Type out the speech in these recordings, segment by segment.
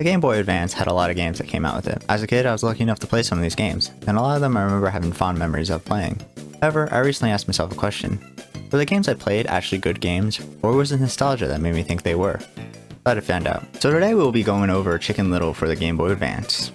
The Game Boy Advance had a lot of games that came out with it. As a kid, I was lucky enough to play some of these games, and a lot of them I remember having fond memories of playing. However, I recently asked myself a question. Were the games I played actually good games, or was it nostalgia that made me think they were? Glad to find out. So today we'll be going over Chicken Little for the Game Boy Advance.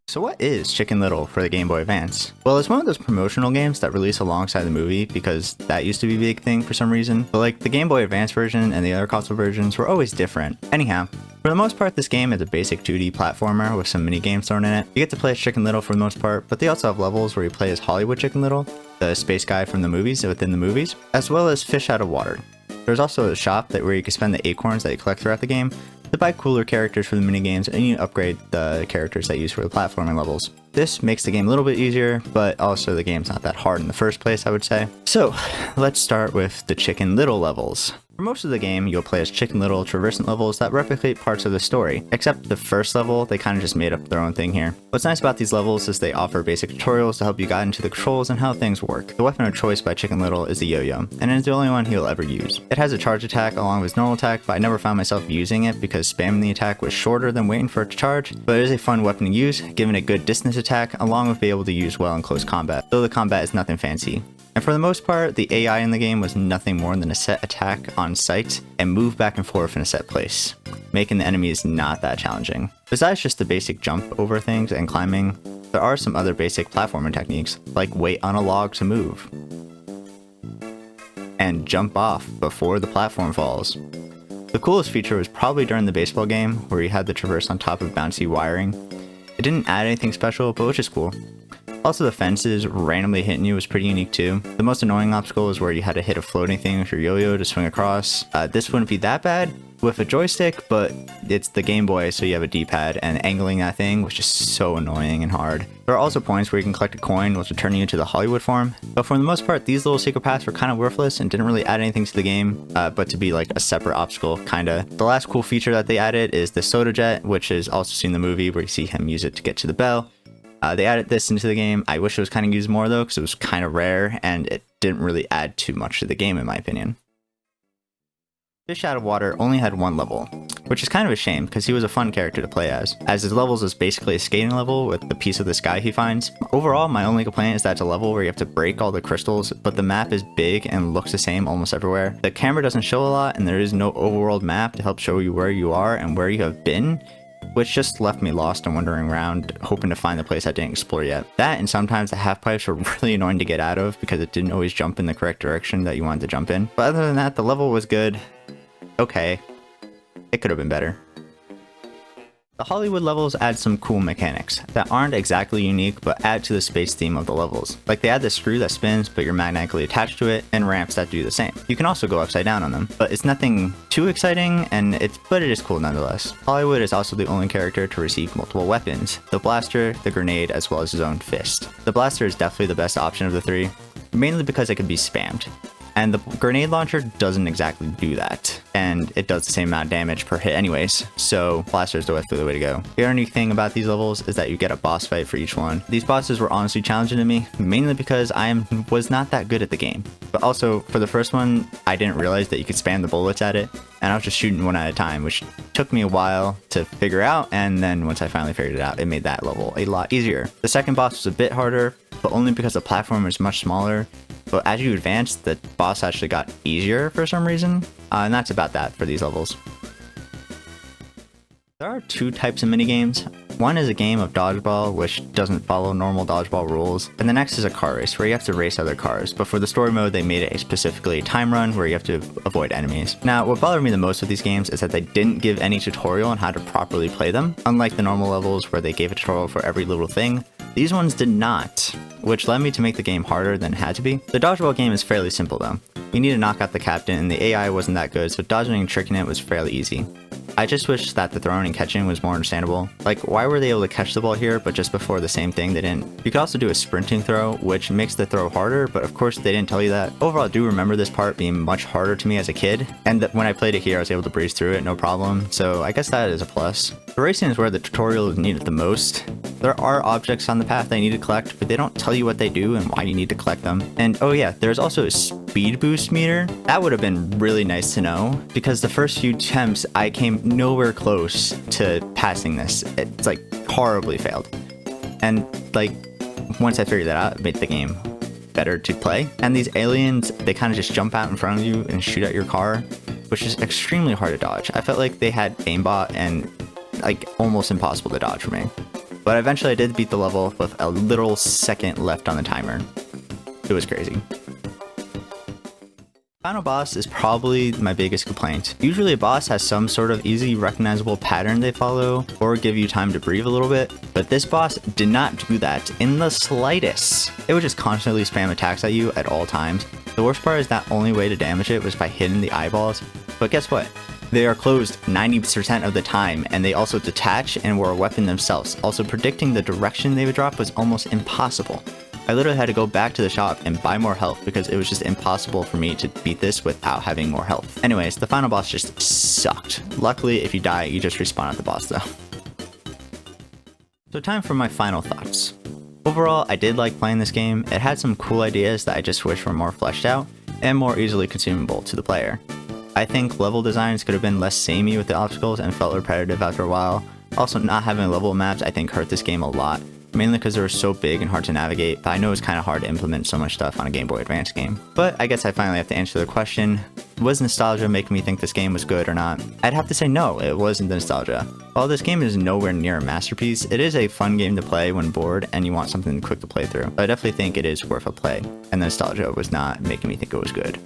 So what is Chicken Little for the Game Boy Advance? Well, it's one of those promotional games that release alongside the movie because that used to be a big thing for some reason. But like the Game Boy Advance version and the other console versions were always different. Anyhow, for the most part, this game is a basic 2D platformer with some mini games thrown in it. You get to play as Chicken Little for the most part, but they also have levels where you play as Hollywood Chicken Little, the space guy from the movies within the movies, as well as Fish Out of Water. There's also a shop where you can spend the acorns that you collect throughout the game to buy cooler characters for the minigames, and you upgrade the characters that you use for the platforming levels. This makes the game a little bit easier, but also the game's not that hard in the first place, I would say. So, let's start with the Chicken Little levels. For most of the game, you'll play as Chicken Little traversing levels that replicate parts of the story, except the first level, they kind of just made up their own thing here. What's nice about these levels is they offer basic tutorials to help you guide into the controls and how things work. The weapon of choice by Chicken Little is the yo-yo, and it's the only one he'll ever use. It has a charge attack along with his normal attack, but I never found myself using it because spamming the attack was shorter than waiting for it to charge, but it is a fun weapon to use, giving a good distance attack along with being able to use well in close combat, though the combat is nothing fancy. And for the most part, the AI in the game was nothing more than a set attack on sight and move back and forth in a set place, making the enemies not that challenging. Besides just the basic jump over things and climbing, there are some other basic platforming techniques, like wait on a log to move, and jump off before the platform falls. The coolest feature was probably during the baseball game, where you had the traverse on top of bouncy wiring. It didn't add anything special, but which is cool. Also, the fences randomly hitting you was pretty unique too. The most annoying obstacle is where you had to hit a floating thing with your yo-yo to swing across. This wouldn't be that bad with a joystick, but it's the Game Boy, so you have a D-pad, and angling that thing was just so annoying and hard. There are also points where you can collect a coin, which will turn you into the Hollywood form, but for the most part, these little secret paths were kind of worthless and didn't really add anything to the game, but to be like a separate obstacle, kinda. The last cool feature that they added is the soda jet, which is also seen in the movie where you see him use it to get to the bell. They added this into the game. I wish it was kind of used more though, because it was kind of rare and it didn't really add too much to the game in my opinion. Fish Out of Water only had one level, which is kind of a shame because he was a fun character to play as his levels is basically a skating level with the piece of the sky he finds. Overall, my only complaint is that it's a level where you have to break all the crystals, but the map is big and looks the same almost everywhere. The camera doesn't show a lot and there is no overworld map to help show you where you are and where you have been, which just left me lost and wandering around, hoping to find the place I didn't explore yet. That and sometimes the half pipes were really annoying to get out of because it didn't always jump in the correct direction that you wanted to jump in. But other than that, the level was good. Okay. It could have been better. The Hollywood levels add some cool mechanics that aren't exactly unique but add to the space theme of the levels. Like they add this screw that spins but you're magnetically attached to it, and ramps that do the same. You can also go upside down on them, but it's nothing too exciting, but it is cool nonetheless. Hollywood is also the only character to receive multiple weapons: the blaster, the grenade, as well as his own fist. The blaster is definitely the best option of the three, mainly because it can be spammed. And the grenade launcher doesn't exactly do that, and it does the same amount of damage per hit anyways, so blaster is the way to go. The other unique thing about these levels is that you get a boss fight for each one. These bosses were honestly challenging to me, mainly because I was not that good at the game. But also, for the first one, I didn't realize that you could spam the bullets at it, and I was just shooting one at a time, which took me a while to figure out, and then once I finally figured it out, it made that level a lot easier. The second boss was a bit harder, but only because the platform was much smaller. But as you advance, the boss actually got easier for some reason, and that's about that for these levels. There are two types of minigames. One is a game of dodgeball, which doesn't follow normal dodgeball rules, and the next is a car race, where you have to race other cars, but for the story mode they made it specifically a time run where you have to avoid enemies. Now, what bothered me the most with these games is that they didn't give any tutorial on how to properly play them. Unlike the normal levels where they gave a tutorial for every little thing, these ones did not, which led me to make the game harder than it had to be. The dodgeball game is fairly simple though. You need to knock out the captain, and the AI wasn't that good, so dodging and tricking it was fairly easy. I just wish that the throwing and catching was more understandable. Like, why were they able to catch the ball here, but just before the same thing they didn't? You could also do a sprinting throw, which makes the throw harder, but of course they didn't tell you that. Overall, I do remember this part being much harder to me as a kid, and that when I played it here, I was able to breeze through it, no problem, so I guess that is a plus. The racing is where the tutorial is needed the most. There are objects on the path that you need to collect, but they don't tell you what they do and why you need to collect them. And oh yeah, there's also a speed boost meter, that would have been really nice to know, because the first few attempts I came nowhere close to passing this. It's like horribly failed. And like once I figured that out, it made the game better to play. And these aliens, they kind of just jump out in front of you and shoot at your car, which is extremely hard to dodge. I felt like they had aimbot and like almost impossible to dodge for me. But eventually I did beat the level with a little second left on the timer. It was crazy. Final boss is probably my biggest complaint. Usually a boss has some sort of easy recognizable pattern they follow or give you time to breathe a little bit, but this boss did not do that in the slightest. It would just constantly spam attacks at you at all times. The worst part is that only way to damage it was by hitting the eyeballs, but guess what? They are closed 90% of the time, and they also detach and were a weapon themselves. Also, predicting the direction they would drop was almost impossible. I literally had to go back to the shop and buy more health because it was just impossible for me to beat this without having more health. Anyways, the final boss just sucked. Luckily, if you die, you just respawn at the boss though. So time for my final thoughts. Overall, I did like playing this game. It had some cool ideas that I just wish were more fleshed out and more easily consumable to the player. I think level designs could have been less samey with the obstacles and felt repetitive after a while. Also, not having level maps I think hurt this game a lot. Mainly because they were so big and hard to navigate, but I know it's kind of hard to implement so much stuff on a Game Boy Advance game. But I guess I finally have to answer the question, was nostalgia making me think this game was good or not? I'd have to say no, it wasn't the nostalgia. While this game is nowhere near a masterpiece, it is a fun game to play when bored and you want something quick to play through. But I definitely think it is worth a play, and the nostalgia was not making me think it was good.